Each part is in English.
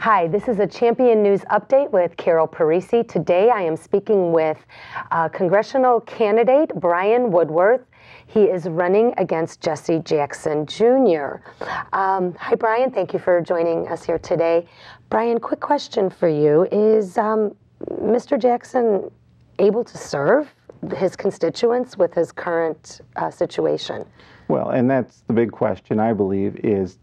Hi, this is a Champion News Update with Carol Parisi. Today I am speaking with congressional candidate Brian Woodworth. He is running against Jessie Jackson Jr. Hi, Brian. Thank you for joining us here today. Brian, quick question for you. Is Mr. Jackson able to serve his constituents with his current situation? Well, and that's the big question, I believe, is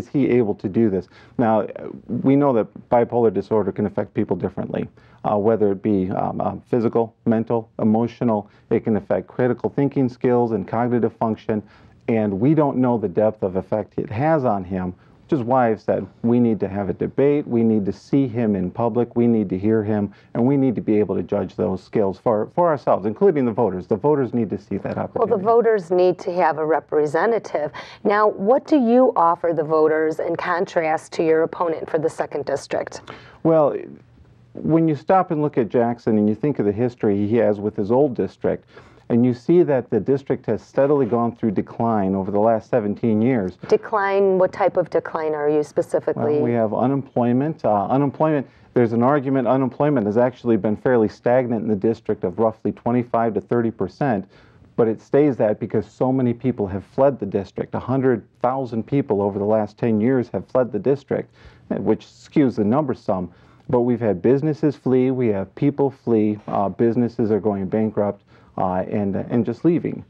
he able to do this? Now, we know that bipolar disorder can affect people differently, whether it be physical, mental, emotional. It can affect critical thinking skills and cognitive function, and we don't know the depth of effect it has on him, which is why I've said we need to have a debate, we need to see him in public, we need to hear him, and we need to be able to judge those skills for ourselves, including the voters. The voters need to see that opportunity. Well, the voters need to have a representative. Now, what do you offer the voters in contrast to your opponent for the 2nd District? Well, when you stop and look at Jackson and you think of the history he has with his old district, and you see that the district has steadily gone through decline over the last 17 years. Decline? What type of decline are you specifically? Well, we have unemployment. There's an argument unemployment has actually been fairly stagnant in the district of roughly 25 to 30%, but it stays that because so many people have fled the district. 100,000 people over the last 10 years have fled the district, which skews the number some. But we've had businesses flee, we have people flee, businesses are going bankrupt, and just leaving.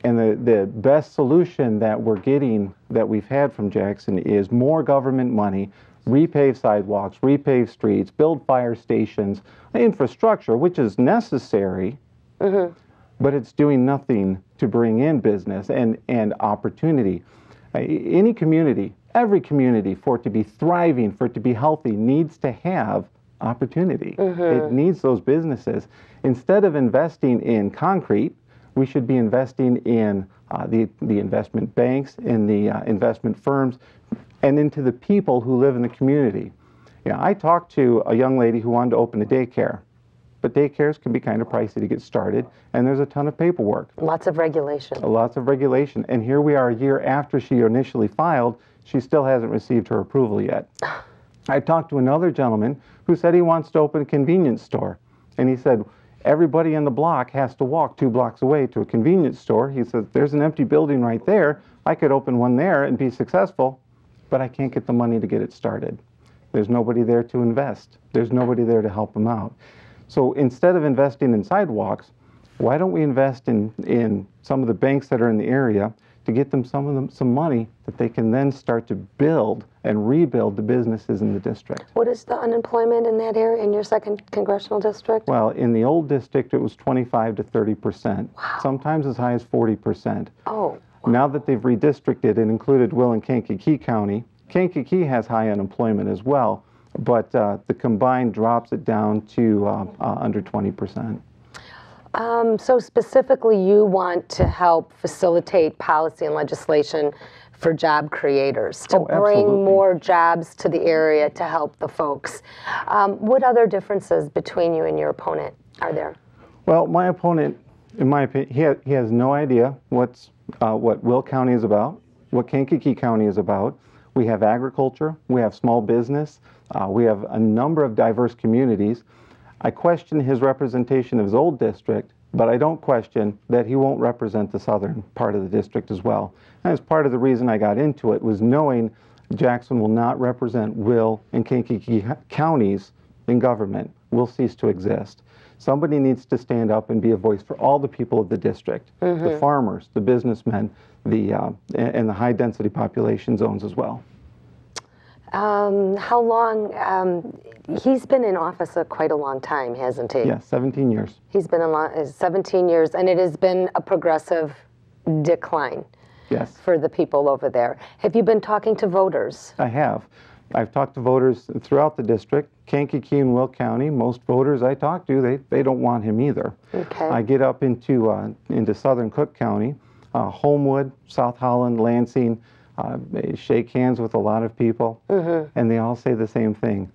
And the best solution that we're getting, that we've had from Jackson, is more government money, repave sidewalks, repave streets, build fire stations, infrastructure, which is necessary, but it's doing nothing to bring in business and opportunity. Any community, every community, for it to be thriving, for it to be healthy, needs to have opportunity. It needs those businesses. Instead of investing in concrete, we should be investing in the investment banks, in the investment firms, and into the people who live in the community. I talked to a young lady who wanted to open a daycare, but daycares can be kind of pricey to get started, and there's a ton of paperwork. Lots of regulation. Lots of regulation. And here we are a year after she initially filed, she still hasn't received her approval yet. I talked to another gentleman who said he wants to open a convenience store. And he said, everybody in the block has to walk 2 blocks away to a convenience store. He said, there's an empty building right there. I could open one there and be successful, but I can't get the money to get it started. There's nobody there to invest. There's nobody there to help him out. So instead of investing in sidewalks, why don't we invest in some of the banks that are in the area to get them some money that they can then start to build and rebuild the businesses in the district. What is the unemployment in that area, in your 2nd Congressional District? Well, in the old district, it was 25 to 30%, sometimes as high as 40%. Oh. Wow. Now that they've redistricted and included Will and Kankakee County, Kankakee has high unemployment as well, but the combined drops it down to under 20%. So specifically, you want to help facilitate policy and legislation for job creators, to bring more jobs to the area to help the folks. What other differences between you and your opponent are there? Well, my opponent, in my opinion, he has no idea what Will County is about, what Kankakee County is about. We have agriculture, we have small business, we have a number of diverse communities. I question his representation of his old district, but I don't question that he won't represent the southern part of the district as well. And as part of the reason I got into it was knowing Jackson will not represent Will and Kankakee counties in government, will cease to exist. Somebody needs to stand up and be a voice for all the people of the district, the farmers, the businessmen, and the high-density population zones as well. How long, he's been in office quite a long time, hasn't he? Yes, 17 years. He's been in 17 years, and it has been a progressive decline. Yes. For the people over there. Have you been talking to voters? I have. I've talked to voters throughout the district, Kankakee and Will County. Most voters I talk to, they don't want him either. Okay. I get up into southern Cook County, Homewood, South Holland, Lansing, shake hands with a lot of people, and they all say the same thing.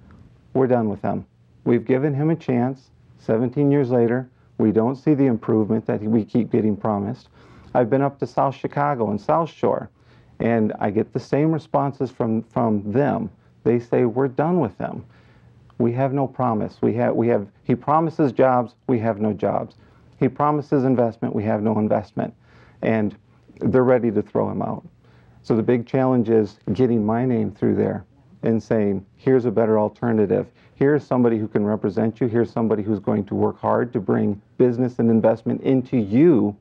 We're done with him. We've given him a chance. 17 years later, we don't see the improvement that we keep getting promised. I've been up to South Chicago and South Shore, and I get the same responses from them They say, we're done with them. We have no promise. He promises jobs, we have no jobs. He promises investment, we have no investment. And they're ready to throw him out. So the big challenge is getting my name through there and saying, here's a better alternative. Here's somebody who can represent you. Here's somebody who's going to work hard to bring business and investment into you.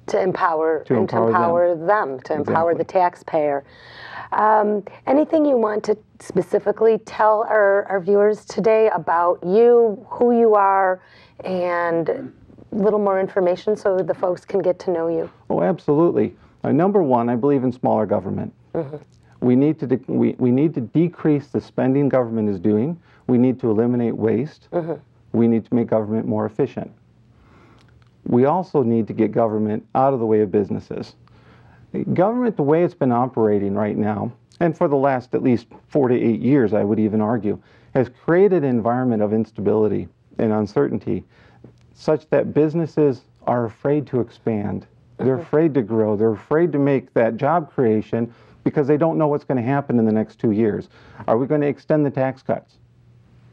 To empower them, to empower the taxpayer. Anything you want to specifically tell our viewers today about you, who you are, and a little more information so the folks can get to know you? Oh, absolutely. Number one, I believe in smaller government. Mm-hmm. We need to decrease the spending government is doing. We need to eliminate waste. Mm-hmm. We need to make government more efficient. We also need to get government out of the way of businesses. Government, the way it's been operating right now, and for the last at least 4 to 8 years, I would even argue, has created an environment of instability and uncertainty such that businesses are afraid to expand. They're afraid to grow. They're afraid to make that job creation because they don't know what's going to happen in the next 2 years. Are we going to extend the tax cuts?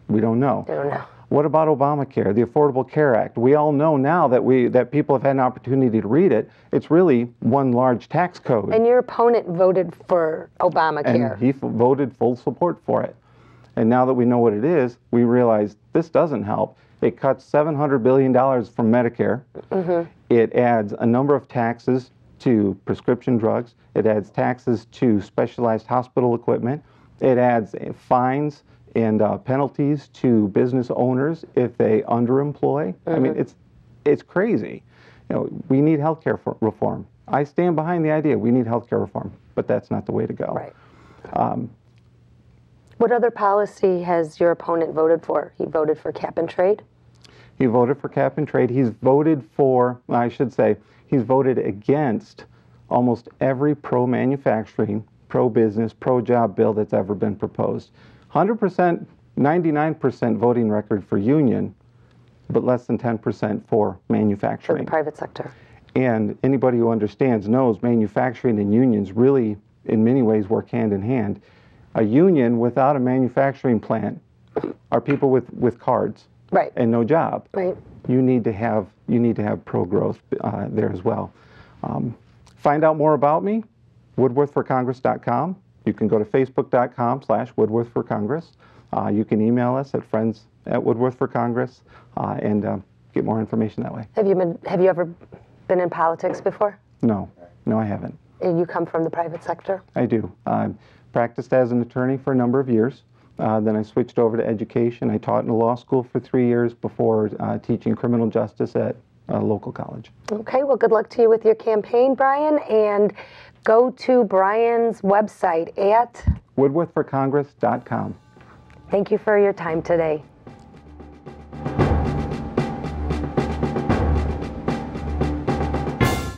We don't know. They don't know. What about Obamacare, the Affordable Care Act? We all know now that people have had an opportunity to read it. It's really one large tax code. And your opponent voted for Obamacare. And he voted full support for it. And now that we know what it is, we realize this doesn't help. It cuts $700 billion from Medicare. Mm-hmm. It adds a number of taxes to prescription drugs. It adds taxes to specialized hospital equipment. It adds fines and penalties to business owners if they underemploy. Mm-hmm. I mean, it's crazy. You know, we need healthcare reform. I stand behind the idea we need healthcare reform, but that's not the way to go. Right. What other policy has your opponent voted for? He voted for cap and trade? He voted for cap and trade. He's voted for, I should say, he's voted against almost every pro-manufacturing, pro-business, pro-job bill that's ever been proposed. 100%, 99% voting record for union, but less than 10% for manufacturing. For the private sector. And anybody who understands knows manufacturing and unions really, in many ways, work hand in hand. A union without a manufacturing plant are people with cards. Right. And no job. Right. You need to have pro-growth there as well. Find out more about me, woodworthforcongress.com. You can go to facebook.com/woodworthforcongress. You can email us at friends@woodworthforcongress and get more information that way. Have you ever been in politics before? No, I haven't. And you come from the private sector? I do. Practiced as an attorney for a number of years. Then I switched over to education. I taught in a law school for 3 years before teaching criminal justice at a local college. Okay, well, good luck to you with your campaign, Brian, and go to Brian's website at woodworthforcongress.com. Thank you for your time today.